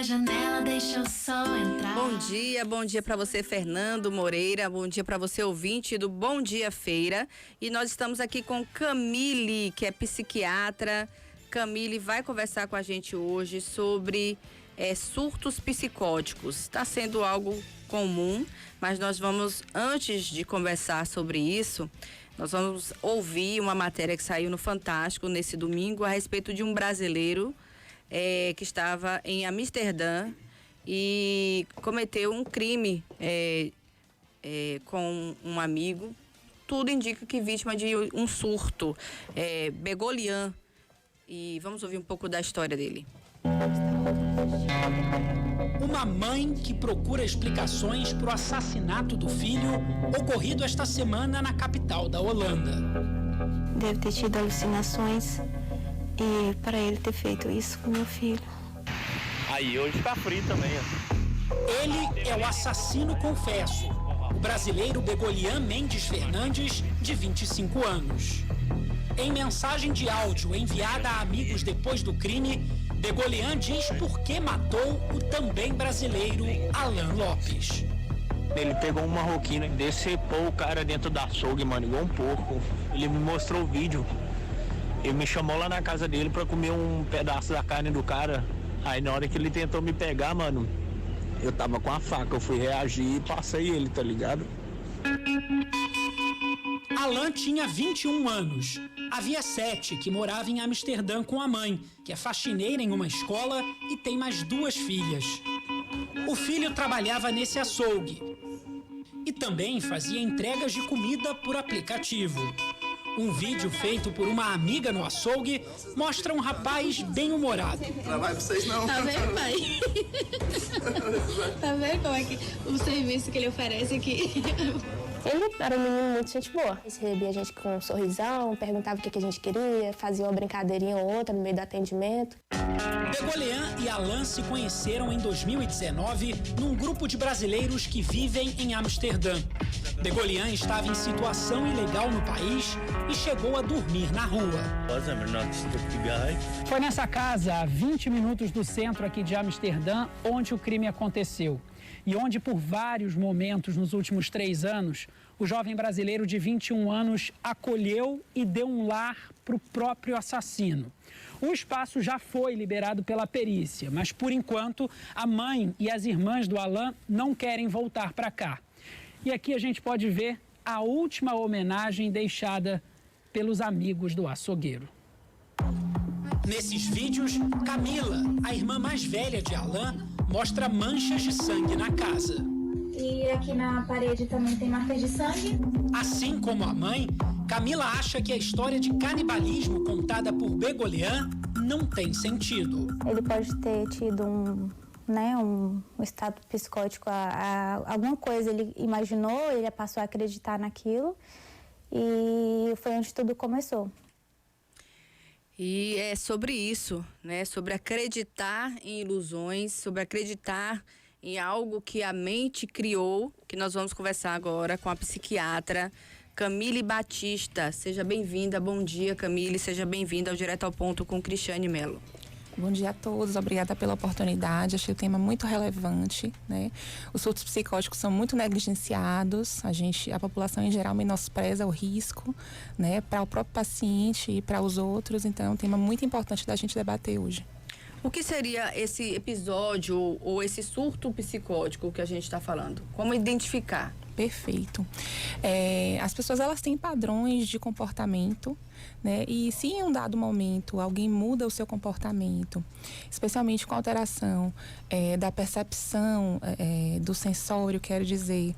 janela, deixa o sol entrar. Bom dia para você, Fernando Moreira. Bom dia para você, ouvinte do Bom Dia Feira. E nós estamos aqui com Camille, que é psiquiatra. Camille vai conversar com a gente hoje sobre surtos psicóticos. Está sendo algo comum, mas nós vamos, antes de conversar sobre isso, nós vamos ouvir uma matéria que saiu no Fantástico nesse domingo a respeito de um brasileiro que estava em Amsterdã e cometeu um crime com um amigo. Tudo indica que vítima de um surto begolian. E vamos ouvir um pouco da história dele. Uma mãe que procura explicações para o assassinato do filho ocorrido esta semana na capital da Holanda. Deve ter tido alucinações e para ele ter feito isso com meu filho. Aí hoje tá frio também, ó. Ele é o assassino confesso, o brasileiro Begolian Mendes Fernandes, de 25 anos. Em mensagem de áudio enviada a amigos depois do crime, Begolian diz por que matou o também brasileiro Alan Lopes. Ele pegou um marroquino e decepou o cara dentro da açougue, mano, igual um porco. Ele me mostrou o vídeo. Ele me chamou lá na casa dele pra comer um pedaço da carne do cara. Aí na hora que ele tentou me pegar, mano, eu tava com a faca, eu fui reagir e passei ele, tá ligado? Alan tinha 21 anos. Havia 7 que morava em Amsterdã com a mãe, que é faxineira em uma escola e tem mais 2 filhas. O filho trabalhava nesse açougue e também fazia entregas de comida por aplicativo. Um vídeo feito por uma amiga no açougue mostra um rapaz bem-humorado. Não vai pra vocês não. Tá vendo, pai? Tá vendo como é que o serviço que ele oferece aqui? Ele era um menino muito gente boa. Recebia a gente com um sorrisão, perguntava o que a gente queria, fazia uma brincadeirinha ou outra no meio do atendimento. Begolian e Alan se conheceram em 2019 num grupo de brasileiros que vivem em Amsterdã. Begolian estava em situação ilegal no país e chegou a dormir na rua. Foi nessa casa, a 20 minutos do centro aqui de Amsterdã, onde o crime aconteceu. E onde, por vários momentos nos últimos 3 anos, o jovem brasileiro de 21 anos acolheu e deu um lar para o próprio assassino. O espaço já foi liberado pela perícia, mas, por enquanto, a mãe e as irmãs do Alan não querem voltar para cá. E aqui a gente pode ver a última homenagem deixada pelos amigos do açougueiro. Nesses vídeos, Camila, a irmã mais velha de Alan, mostra manchas de sangue na casa. E aqui na parede também tem marcas de sangue. Assim como a mãe, Camila acha que a história de canibalismo contada por Begolian não tem sentido. Ele pode ter tido um estado psicótico, alguma coisa ele imaginou, ele passou a acreditar naquilo e foi onde tudo começou. E é sobre isso, né? Sobre acreditar em ilusões, sobre acreditar em algo que a mente criou, que nós vamos conversar agora com a psiquiatra Camille Batista. Seja bem-vinda, bom dia, Camille, seja bem-vinda ao Direto ao Ponto com Cristiane Mello. Bom dia a todos, obrigada pela oportunidade, achei o tema muito relevante, né? Os surtos psicóticos são muito negligenciados, a população em geral menospreza o risco, né? Para o próprio paciente e para os outros, então é um tema muito importante da gente debater hoje. O que seria esse episódio ou esse surto psicótico que a gente está falando? Como identificar? Perfeito. As pessoas, elas têm padrões de comportamento, né? E se em um dado momento alguém muda o seu comportamento, especialmente com alteração da percepção do sensório, quero dizer,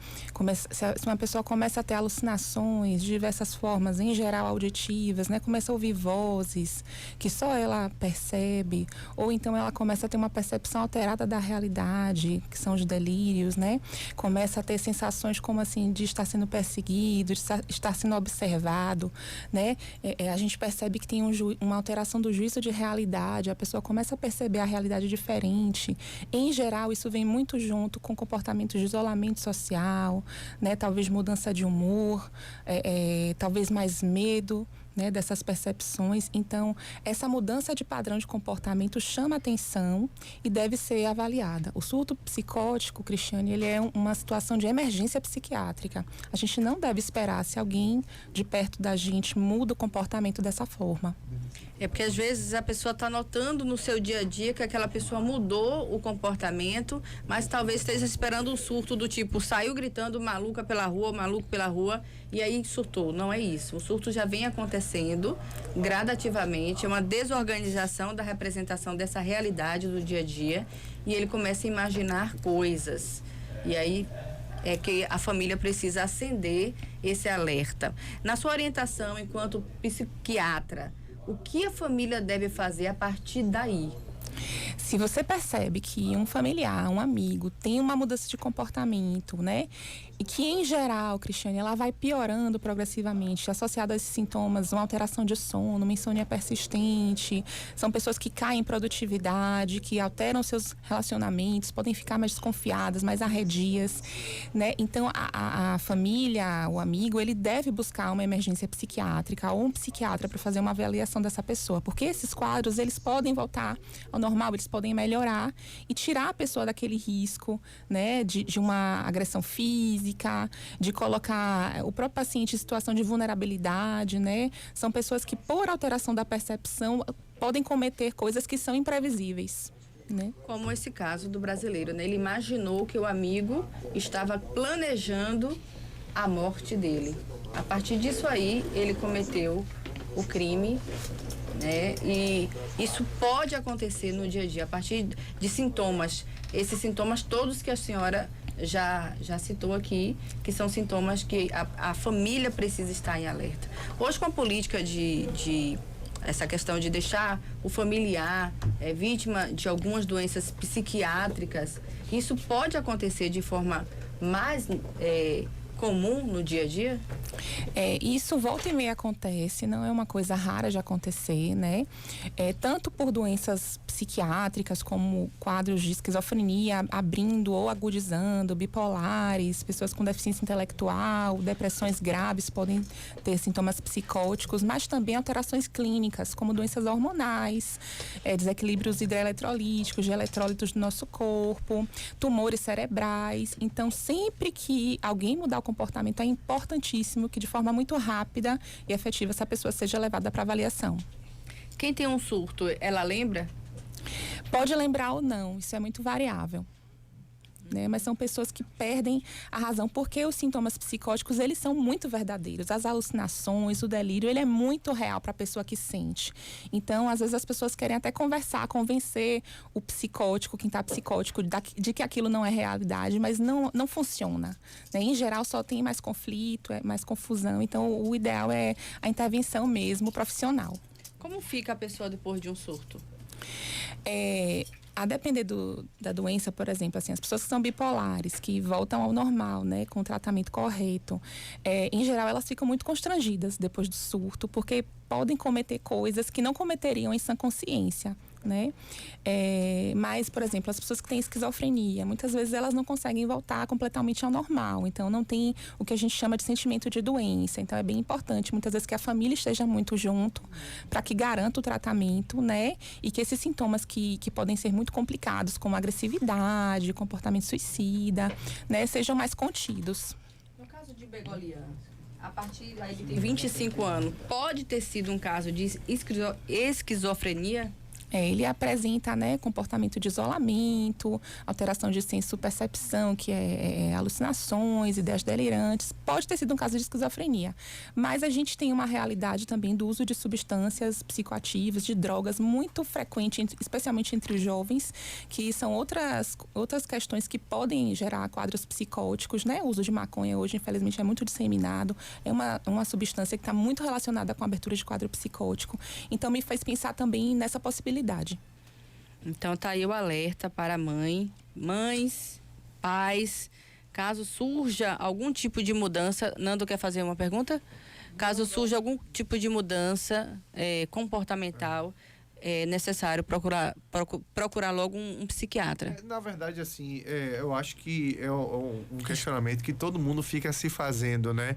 se uma pessoa começa a ter alucinações de diversas formas, em geral auditivas, né? Começa a ouvir vozes que só ela percebe, ou então ela começa a ter uma percepção alterada da realidade, que são os delírios, né? Começa a ter sensações como assim, de estar sendo perseguido, de estar sendo observado, né? A gente percebe que tem uma alteração do juízo de realidade, a pessoa começa a perceber a realidade diferente. Em geral, isso vem muito junto com comportamentos de isolamento social, né? Talvez mudança de humor, talvez mais medo, né, dessas percepções. Então, essa mudança de padrão de comportamento chama atenção e deve ser avaliada. O surto psicótico, Cristiane, ele é uma situação de emergência psiquiátrica. A gente não deve esperar se alguém de perto da gente muda o comportamento dessa forma. É porque às vezes a pessoa está notando no seu dia a dia que aquela pessoa mudou o comportamento, mas talvez esteja esperando um surto do tipo, saiu gritando maluca pela rua, maluco pela rua, e aí surtou. Não é isso. O surto já vem acontecendo gradativamente, é uma desorganização da representação dessa realidade do dia a dia, e ele começa a imaginar coisas. E aí é que a família precisa acender esse alerta. Na sua orientação enquanto psiquiatra, o que a família deve fazer a partir daí? Se você percebe que um familiar, um amigo, tem uma mudança de comportamento, né? E que, em geral, Cristiane, ela vai piorando progressivamente, associada a esses sintomas, uma alteração de sono, uma insônia persistente. São pessoas que caem em produtividade, que alteram seus relacionamentos, podem ficar mais desconfiadas, mais arredias, né? Então, a família, o amigo, ele deve buscar uma emergência psiquiátrica ou um psiquiatra para fazer uma avaliação dessa pessoa, porque esses quadros, eles podem voltar ao normal, eles podem melhorar e tirar a pessoa daquele risco, né? De uma agressão física, de colocar o próprio paciente em situação de vulnerabilidade, né? São pessoas que, por alteração da percepção, podem cometer coisas que são imprevisíveis, né? Como esse caso do brasileiro, né? Ele imaginou que o amigo estava planejando a morte dele. A partir disso aí, ele cometeu o crime, né? E isso pode acontecer no dia a dia, a partir de sintomas. Esses sintomas todos que a senhora já citou aqui, que são sintomas que a família precisa estar em alerta. Hoje, com a política de essa questão de deixar o familiar vítima de algumas doenças psiquiátricas, isso pode acontecer de forma mais comum no dia a dia? Isso volta e meia acontece, não é uma coisa rara de acontecer, né? Tanto por doenças psiquiátricas, como quadros de esquizofrenia abrindo ou agudizando, bipolares, pessoas com deficiência intelectual, depressões graves podem ter sintomas psicóticos, mas também alterações clínicas, como doenças hormonais, desequilíbrios hidroeletrolíticos, de eletrólitos do nosso corpo, tumores cerebrais. Então, sempre que alguém mudar o comportamento, é importantíssimo que de forma muito rápida e efetiva essa pessoa seja levada para avaliação. Quem tem um surto, ela lembra? Pode lembrar ou não, isso é muito variável, né? Mas são pessoas que perdem a razão, porque os sintomas psicóticos, eles são muito verdadeiros. As alucinações, o delírio, ele é muito real para a pessoa que sente. Então, às vezes as pessoas querem até conversar, convencer o psicótico, quem está psicótico, de que aquilo não é realidade, mas não funciona, né? Em geral, só tem mais conflito, mais confusão. Então, o ideal é a intervenção mesmo profissional. Como fica a pessoa depois de um surto? A depender da doença, por exemplo, assim, as pessoas que são bipolares, que voltam ao normal, né, com o tratamento correto, em geral elas ficam muito constrangidas depois do surto, porque podem cometer coisas que não cometeriam em sã consciência, né? Mas, por exemplo, as pessoas que têm esquizofrenia, muitas vezes elas não conseguem voltar completamente ao normal, então não tem o que a gente chama de sentimento de doença. Então é bem importante, muitas vezes, que a família esteja muito junto para que garanta o tratamento, né? E que esses sintomas que podem ser muito complicados, como agressividade, comportamento suicida, né, sejam mais contidos. No caso de Begolian, a partir daí ele tem 25 anos, pode ter sido um caso de esquizofrenia? Ele apresenta, né, comportamento de isolamento, alteração de senso-percepção, que é alucinações, ideias delirantes. Pode ter sido um caso de esquizofrenia. Mas a gente tem uma realidade também do uso de substâncias psicoativas, de drogas, muito frequente, especialmente entre os jovens, que são outras questões que podem gerar quadros psicóticos, né? O uso de maconha hoje, infelizmente, é muito disseminado. É uma substância que está muito relacionada com a abertura de quadro psicótico. Então, me faz pensar também nessa possibilidade. Então tá aí o alerta para mães, pais, caso surja algum tipo de mudança. Nando quer fazer uma pergunta? Caso surja algum tipo de mudança comportamental, é necessário procurar logo um psiquiatra. Na verdade, assim, eu acho que é um questionamento que todo mundo fica se fazendo, né?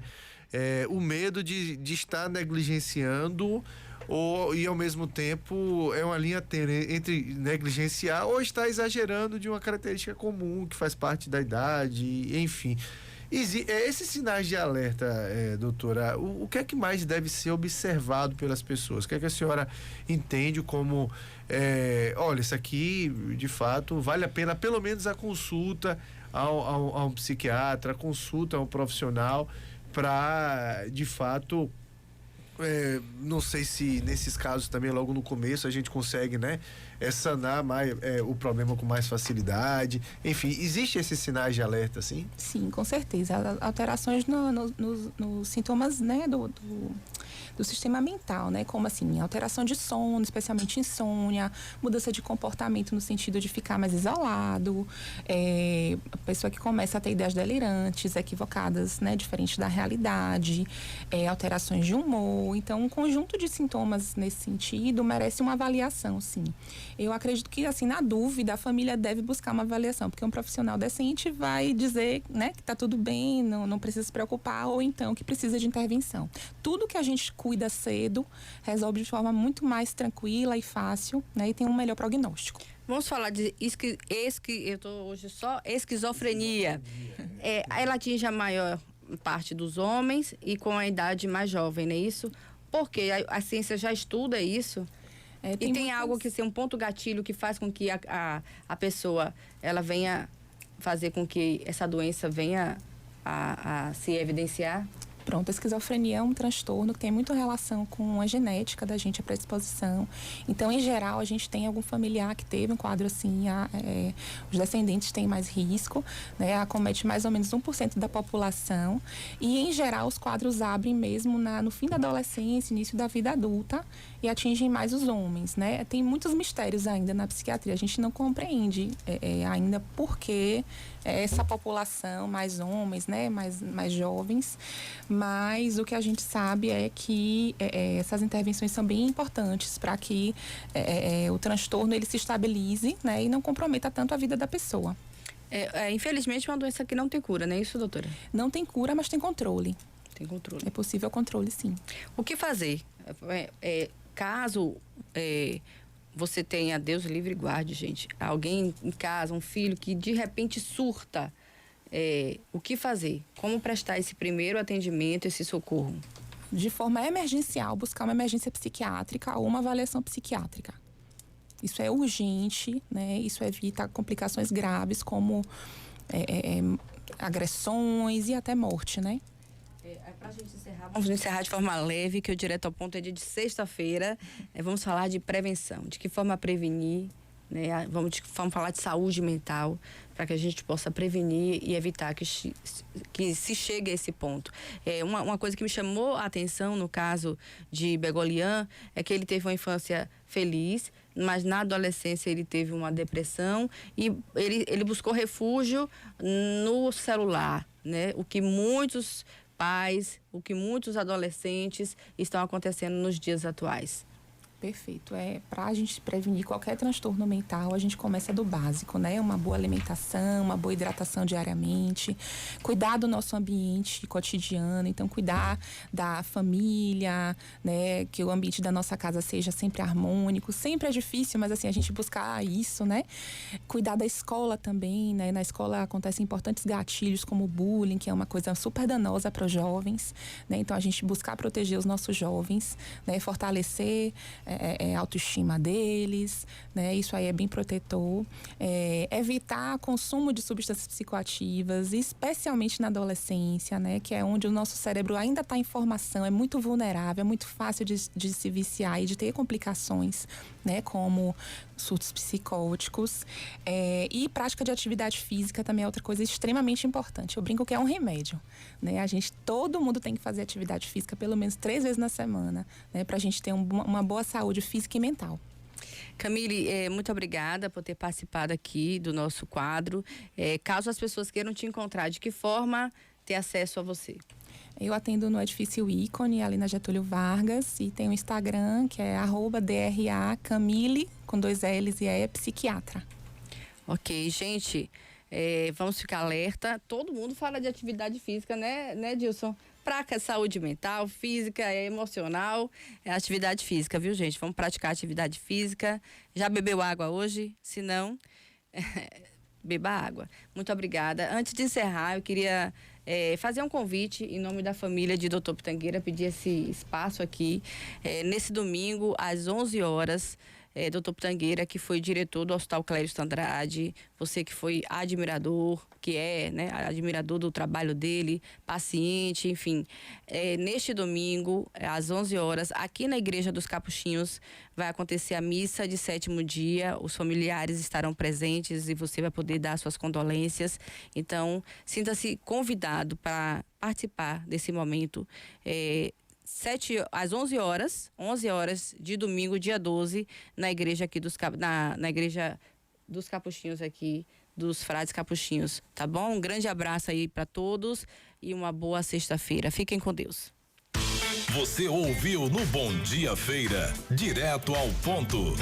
o medo de estar negligenciando e ao mesmo tempo é uma linha tênue entre negligenciar ou estar exagerando de uma característica comum que faz parte da idade, enfim. Esses sinais de alerta, doutora, o que é que mais deve ser observado pelas pessoas? O que é que a senhora entende como, olha, isso aqui, de fato, vale a pena pelo menos a consulta a um psiquiatra, a consulta a um profissional para, de fato, não sei se nesses casos também logo no começo a gente consegue, né, sanar mais, o problema com mais facilidade. Enfim, existem esses sinais de alerta, assim? Sim, com certeza. Alterações nos sintomas, né, do sistema mental, né? Como assim, alteração de sono, especialmente insônia, mudança de comportamento no sentido de ficar mais isolado, a pessoa que começa a ter ideias delirantes, equivocadas, né? Diferente da realidade, alterações de humor. Então, um conjunto de sintomas nesse sentido merece uma avaliação, sim. Eu acredito que, assim, na dúvida, a família deve buscar uma avaliação, porque um profissional decente vai dizer, né, que tá tudo bem, não precisa se preocupar, ou então que precisa de intervenção. Tudo que a gente cuida cedo, resolve de forma muito mais tranquila e fácil, né? E tem um melhor prognóstico. Vamos falar de eu tô hoje só esquizofrenia. Ela atinge a maior parte dos homens e com a idade mais jovem, não é isso? Porque a ciência já estuda isso. Tem algo que ser um ponto gatilho que faz com que a pessoa ela venha fazer com que essa doença venha a se evidenciar? Pronto, a esquizofrenia é um transtorno que tem muita relação com a genética da gente, a predisposição. Então, em geral, a gente tem algum familiar que teve um quadro assim, os descendentes têm mais risco, né? Acomete mais ou menos 1% da população. E, em geral, os quadros abrem mesmo no fim da adolescência, início da vida adulta e atingem mais os homens, né? Tem muitos mistérios ainda na psiquiatria. A gente não compreende ainda por que essa população, mais homens, né? Mais jovens. Mas o que a gente sabe é que essas intervenções são bem importantes para que o transtorno ele se estabilize, né, e não comprometa tanto a vida da pessoa. Infelizmente, é uma doença que não tem cura, não é isso, doutora? Não tem cura, mas tem controle. Tem controle. É possível controle, sim. O que fazer? Caso você tenha, Deus livre e guarde, gente, alguém em casa, um filho que de repente surta, o que fazer? Como prestar esse primeiro atendimento, esse socorro? De forma emergencial, buscar uma emergência psiquiátrica ou uma avaliação psiquiátrica. Isso é urgente, né? Isso evita complicações graves como agressões e até morte, né? Pra gente encerrar, vamos encerrar de forma leve, que o Direto ao Ponto é dia de sexta-feira. Vamos falar de prevenção, de que forma prevenir, né? Vamos falar de saúde mental, para que a gente possa prevenir e evitar que se chegue a esse ponto. Uma coisa que me chamou a atenção no caso de Begolian é que ele teve uma infância feliz, mas na adolescência ele teve uma depressão e ele buscou refúgio no celular, né? O que muitos pais, o que muitos adolescentes estão acontecendo nos dias atuais. Perfeito. Para a gente prevenir qualquer transtorno mental, a gente começa do básico, né? Uma boa alimentação, uma boa hidratação diariamente, cuidar do nosso ambiente cotidiano, então cuidar da família, né? Que o ambiente da nossa casa seja sempre harmônico. Sempre é difícil, mas assim, a gente buscar isso, né? Cuidar da escola também, né? Na escola acontecem importantes gatilhos como o bullying, que é uma coisa super danosa para os jovens, né? Então a gente buscar proteger os nossos jovens, né? Fortalecer a autoestima deles, né? Isso aí é bem protetor. Evitar consumo de substâncias psicoativas, especialmente na adolescência, né? Que é onde o nosso cérebro ainda está em formação, é muito vulnerável, é muito fácil de se viciar e de ter complicações, né? Como surtos psicóticos. E prática de atividade física também é outra coisa extremamente importante. Eu brinco que é um remédio, né? Todo mundo tem que fazer atividade física pelo menos 3 vezes na semana, né? Pra gente ter uma boa saúde física e mental. Camille, muito obrigada por ter participado aqui do nosso quadro. Caso as pessoas queiram te encontrar, de que forma ter acesso a você? Eu atendo no edifício Ícone, ali na Getúlio Vargas, e tem o Instagram, que é @DRA Camille, com 2 L's e psiquiatra. Ok, gente, Vamos ficar alerta. Todo mundo fala de atividade física, né, Dilson? Pra saúde mental, física, emocional, atividade física, viu, gente? Vamos praticar atividade física. Já bebeu água hoje? Se não, beba água. Muito obrigada. Antes de encerrar, eu queria fazer um convite em nome da família de Dr. Pitangueira, pedir esse espaço aqui. Nesse domingo, às 11 horas, Dr. Pitangueira, que foi diretor do Hospital Clérito Andrade, você que foi admirador, que é, né, admirador do trabalho dele, paciente, enfim. Neste domingo, às 11 horas, aqui na Igreja dos Capuchinhos, vai acontecer a missa de 7º dia, os familiares estarão presentes e você vai poder dar suas condolências. Então, sinta-se convidado para participar desse momento. Às 11 horas de domingo, dia 12, na igreja aqui na igreja dos Capuchinhos aqui, dos Frades Capuchinhos, tá bom? Um grande abraço aí para todos e uma boa sexta-feira. Fiquem com Deus. Você ouviu no Bom Dia Feira, direto ao ponto.